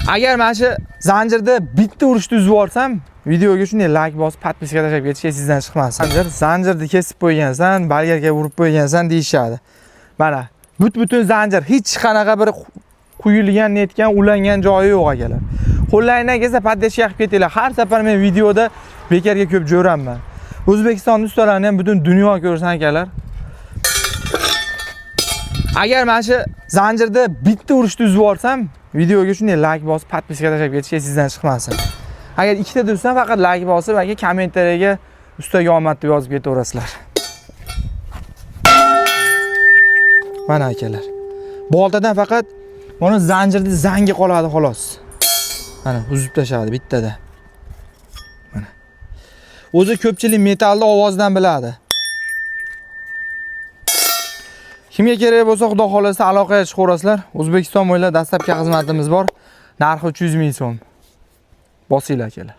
Agar mana shu zanjirda bitta urishni uzib olsam, videoga shunday like bosib, podpiska tashlab ketishga sizdan chiqmasin. Zanjirni kesib qo'ygansan, balgarga urib qo'ygansan deyishadi. Mana butun zanjir hech qanaqa bir quyilgan, netgan, ulangan joyi yo'q akalar. Qo'llaringdan kelsa podpiska qilib ketinglar. Har safar men videoda bekarga ko'p jo'raman. O'zbekiston ustalarini ham butun dunyo ko'rsin akalar. Agar mana shu zanjirda bitta urishni uzib olsam, videoga shunday like bosib, podpiska tashlab ketishga sizdan chiqmasin. Agar ikkita dursam faqat like bosib, aka kommentariyaga ustaga omad deb yozib ketaverasizlar. Mana akalar. Boltadan faqat mana zanjirni zangi qoladi xolos. Mana uzib tashadi bittada. Mana. O'zi ko'pchilik metalni ovozidan biladi. Kimga kerak bo'lsa, xudo xolasa aloqaga chiqaverasizlar. O'zbekiston bo'ylab dastlabki xizmatimiz bor. Narxi 300 ming so'm. Bosinglar akalar.